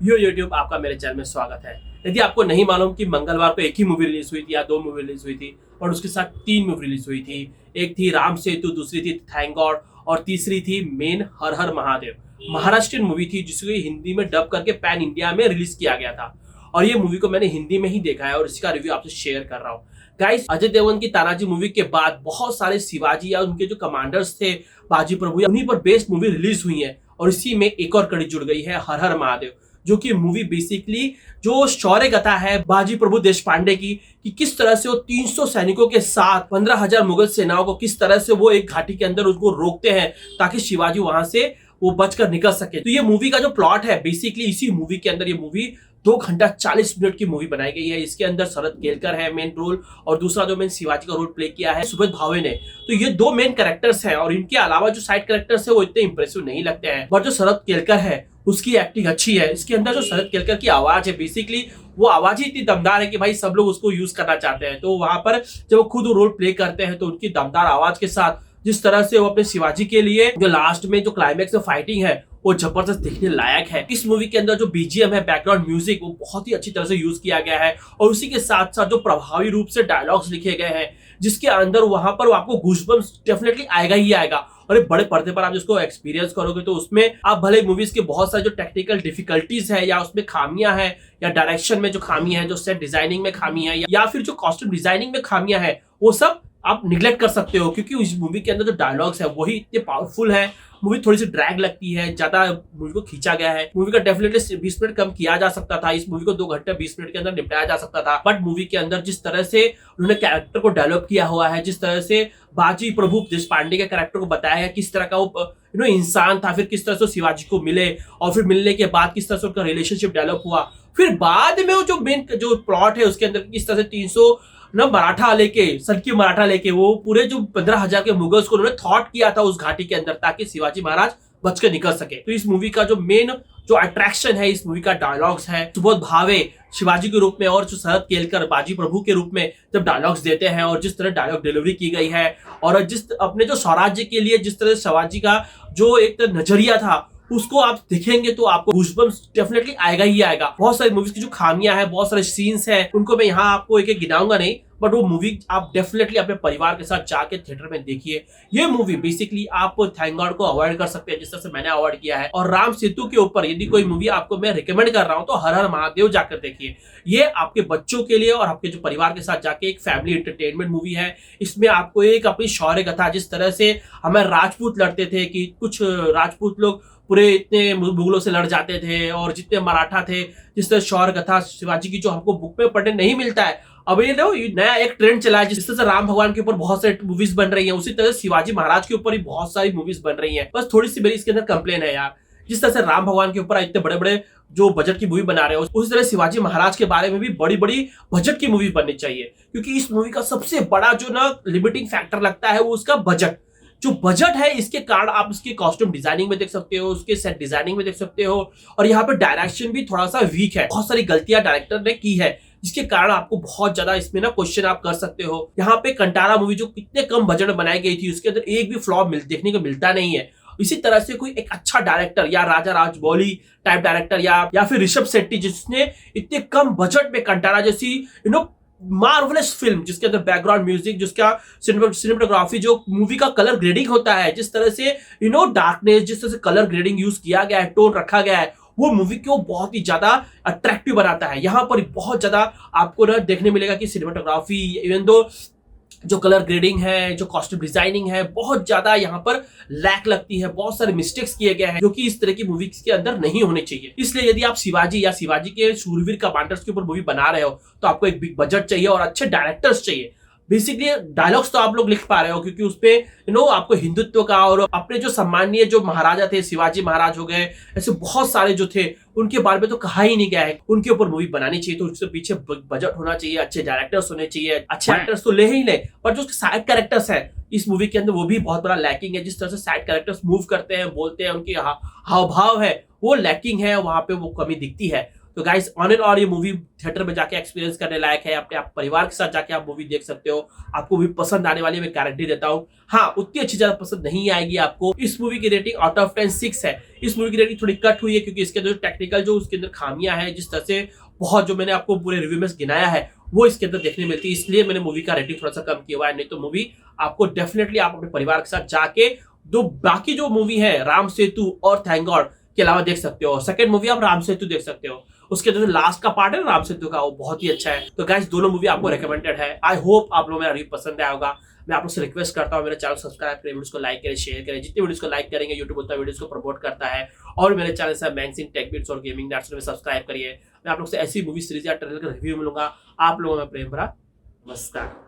यो YouTube आपका मेरे channel में स्वागत है। यदि आपको नहीं मालूम कि मंगलवार को एक ही मूवी रिलीज हुई थी या दो मूवी रिलीज हुई थी और उसके साथ तीन मूवी रिलीज हुई थी। एक थी राम सेतु, दूसरी थी थैंक गॉड और तीसरी थी मेन हर हर महादेव। महाराष्ट्रियन मूवी थी जिसको हिंदी में डब करके पैन इंडिया में रिलीज किया गया था और ये मूवी को मैंने हिंदी में ही देखा है और इसका रिव्यू आपसे शेयर कर रहा हूँ। गाइस, अजय देवगन की तानाजी मूवी के बाद बहुत सारे शिवाजी या उनके जो कमांडर्स थे बाजी प्रभु या उन्हीं पर बेस्ड मूवी रिलीज हुई है और इसी में एक और कड़ी जुड़ गई है हर हर महादेव, जो कि मूवी बेसिकली जो शौर्य कथा है बाजी प्रभु देश पांडे की कि किस तरह से वो 300 सैनिकों के साथ 15,000 मुगल सेनाओं को किस तरह से वो एक घाटी के अंदर उसको रोकते हैं ताकि शिवाजी वहां से वो बचकर निकल सके। तो ये मूवी का जो प्लॉट है बेसिकली इसी मूवी के अंदर ये मूवी 2 घंटा 40 मिनट की मूवी बनाई गई है। इसके अंदर शरद केलकर है मेन रोल और दूसरा जो मेन शिवाजी का रोल प्ले किया है सुबोध भावे ने। तो ये दो मेन कैरेक्टर्स हैं और इनके अलावा जो साइड कैरेक्टर्स है वो इतने इंप्रेसिव नहीं लगते हैं, बट जो शरद केलकर है उसकी एक्टिंग अच्छी है। इसके अंदर जो शरद केलकर की आवाज है बेसिकली वो आवाज ही इतनी दमदार है कि भाई सब लोग उसको यूज करना चाहते हैं। तो वहां पर जब वो खुद रोल प्ले करते हैं तो उनकी दमदार आवाज के साथ जिस तरह से वो अपने शिवाजी के लिए जो लास्ट में जो क्लाइमैक्स में फाइटिंग है वो जबरदस्त देखने लायक है। इस मूवी के अंदर जो बीजीएम है बैकग्राउंड म्यूजिक वो बहुत ही अच्छी तरह से यूज किया गया है और उसी के साथ साथ जो प्रभावी रूप से डायलॉग्स लिखे गए हैं जिसके अंदर वहां पर आपको गूज़बम्स डेफिनेटली आएगा ही आएगा और एक बड़े पर्दे पर आप जिसको एक्सपीरियंस करोगे तो उसमें आप भले मूवीज के बहुत सारे जो टेक्निकल डिफिकल्टीज है या उसमें खामियां हैं या डायरेक्शन में जो खामियां हैं, जो सेट डिजाइनिंग में खामियां हैं या फिर जो कॉस्ट्यूम डिजाइनिंग में खामियां हैं वो सब आप निगलेक्ट कर सकते हो क्योंकि इस मूवी के अंदर जो डायलॉग्स है वही इतने पावरफुल है। मूवी थोड़ी सी ड्रैग लगती है, ज्यादा मूवी को खींचा गया है। मूवी का डेफिनेटली 20 मिनट कम किया जा सकता था, इस मूवी को 2 घंटे 20 मिनट के अंदर निपटाया जा सकता था। बट मूवी के अंदर जिस तरह से उन्होंने कैरेक्टर को डेवलप किया हुआ है, जिस तरह से बाजी प्रभु देश पांडे के कैरेक्टर को बताया है किस तरह का वो इंसान था, फिर किस तरह से शिवाजी को मिले और फिर मिलने के बाद किस तरह से उनका रिलेशनशिप डेवलप हुआ, फिर बाद में वो जो मेन जो प्लॉट है उसके अंदर किस तरह से 300 मराठा लेके सनकी मराठा लेके वो पूरे जो 15,000 के मुगल्स को उन्होंने थॉट किया था उस घाटी के अंदर ताकि शिवाजी महाराज बच के निकल सके। तो इस मूवी का जो मेन जो अट्रैक्शन है इस मूवी का डायलॉग्स है। सुबोध भावे शिवाजी के रूप में और जो शरद केलकर बाजी प्रभु के रूप में जब डायलॉग्स देते हैं और जिस तरह डायलॉग डिलीवरी की गई है और जिस अपने जो स्वराज्य के लिए जिस तरह शिवाजी का जो एक नजरिया था उसको आप देखेंगे तो आपको गूज़बम्स डेफिनेटली आएगा ही आएगा। बहुत सारी मूवीज की जो खामियां हैं, बहुत सारे सीन्स हैं, उनको मैं यहाँ आपको एक एक गिनाऊंगा नहीं, बट वो मूवी आप डेफिनेटली अपने परिवार के साथ जाके थिएटर में देखिए। ये मूवी बेसिकली आप थैंक गॉड को अवॉइड कर सकते हैं जिस तरह से मैंने अवॉइड किया है और राम सेतु के ऊपर यदि कोई मूवी आपको मैं रिकमेंड कर रहा हूँ तो हर हर महादेव जाकर देखिए। ये आपके बच्चों के लिए और आपके जो परिवार के साथ जाके एक फैमिली एंटरटेनमेंट मूवी है। इसमें आपको एक अपनी शौर्य कथा जिस तरह से हमें राजपूत लड़ते थे कि कुछ राजपूत लोग पूरे इतने मुगलों से लड़ जाते थे और जितने मराठा थे, जिस तरह शौर्य कथा शिवाजी की जो हमको बुक में पढ़ने नहीं मिलता है। अब ये नया एक ट्रेंड चला है जिस तरह से राम भगवान के ऊपर बहुत सारी मूवीज बन रही हैं, उसी तरह से शिवाजी महाराज के ऊपर भी बहुत सारी मूवीज बन रही हैं। बस थोड़ी सी मेरी इसके अंदर कंप्लेन है यार, जिस तरह से राम भगवान के ऊपर इतने बड़े बड़े जो बजट की मूवी बना रहे हो उसी तरह शिवाजी महाराज के बारे में भी बड़ी बड़ी बजट की मूवी बननी चाहिए क्योंकि इस मूवी का सबसे बड़ा जो ना लिमिटिंग फैक्टर लगता है वो उसका बजट। जो बजट है इसके कारण आप इसके कॉस्ट्यूम डिजाइनिंग में देख सकते हो, उसके सेट डिजाइनिंग में देख सकते हो और यहाँ पे डायरेक्शन भी थोड़ा सा वीक है। बहुत सारी गलतियां डायरेक्टर ने की है जिसके कारण आपको बहुत ज्यादा इसमें ना क्वेश्चन आप कर सकते हो। यहाँ पे कंटारा मूवी जो इतने कम बजट में बनाई गई थी उसके अंदर एक भी फ्लॉप देखने को मिलता नहीं है। इसी तरह से कोई एक अच्छा डायरेक्टर या राजा राजमौली टाइप डायरेक्टर या फिर ऋषभ शेट्टी जिसने इतने कम बजट में कंटारा जैसी मार्वलस फिल्म जिसके अंदर बैकग्राउंड म्यूजिक, जिसका सिनेमेटोग्राफी, जो मूवी का कलर ग्रेडिंग होता है, जिस तरह से डार्कनेस, जिस तरह से कलर ग्रेडिंग यूज किया गया है, टोन रखा गया है, वो मूवी को बहुत ही ज्यादा अट्रैक्टिव बनाता है। यहाँ पर बहुत ज्यादा आपको ना देखने मिलेगा कि सिनेमेटोग्राफी इवन दो जो कलर ग्रेडिंग है, जो कॉस्ट्यूम डिजाइनिंग है, बहुत ज्यादा यहाँ पर लैक लगती है। बहुत सारे मिस्टेक्स किए गए हैं जो कि इस तरह की मूवीज के अंदर नहीं होने चाहिए। इसलिए यदि आप शिवाजी या शिवाजी के शूरवीर कमांडर्स के ऊपर मूवी बना रहे हो तो आपको एक बिग बजट चाहिए और अच्छे डायरेक्टर्स चाहिए। बेसिकली डायलॉग्स तो आप लोग लिख पा रहे हो क्योंकि उसपे आपको हिंदुत्व का और अपने जो सम्माननीय जो महाराजा थे, शिवाजी महाराज हो गए, ऐसे बहुत सारे जो थे उनके बारे में तो कहा ही नहीं गया है। उनके ऊपर मूवी बनानी चाहिए तो उसके पीछे बजट होना चाहिए, अच्छे डायरेक्टर्स होने चाहिए, अच्छे एक्टर्स तो ले ही ले, पर जो साइड कैरेक्टर्स है इस मूवी के अंदर वो भी बहुत बड़ा लैकिंग है। जिस तरह से साइड कैरेक्टर्स मूव करते हैं, बोलते हैं, उनकी हाव भाव है वो लैकिंग है, वहां पे वो कमी दिखती है। तो गाइस ऑन एंड ऑल ये मूवी थिएटर में जाके एक्सपीरियंस करने लायक है। अपने आप परिवार के साथ जाके आप मूवी देख सकते हो, आपको भी पसंद आने वाली, मैं गारंटी देता हूँ। हाँ, उतनी अच्छी ज्यादा पसंद नहीं आएगी आपको। इस मूवी की रेटिंग आउट ऑफ 10 6 है। इस मूवी की रेटिंग थोड़ी कट हुई है क्योंकि इसके अंदर टेक्निकल जो उसके अंदर खामियां हैं, जिस तरह से बहुत जो मैंने आपको पूरे रिव्यू में गिनाया है वो इसके अंदर देखने मिलती है, इसलिए मैंने मूवी का रेटिंग थोड़ा सा कम किया हुआ है। नहीं तो मूवी आपको डेफिनेटली आप अपने परिवार के साथ जाके दो बाकी जो मूवी है राम सेतु और थैंक गॉड के अलावा देख सकते हो। सेकंड मूवी आप राम सेतु देख सकते हो, उसके जो लास्ट का पार्ट है राम सेतु का वो बहुत ही अच्छा है। तो गाइस दोनों मूवी आपको रिकमेंडेड है। आई होप आप लोगों को मेरा रिव्यू पसंद आया होगा। मैं आप लोग से रिक्वेस्ट करता हूँ मेरे चैनल सब्सक्राइब करें, वीडियोस को लाइक करें, शेयर करें। जितने वीडियोस को लाइक करेंगे यूट्यूब उतना वीडियोस को प्रमोट करता है। और मेरे चैनल से मैगजीन टेक बिट्स और गेमिंग नैट्स में सब्सक्राइब करिए। मैं आप लोग से ऐसी मूवी सीरीज या ट्रेलर का रिव्यू मिलूंगा। आप लोगों में प्रेम भरा नमस्कार।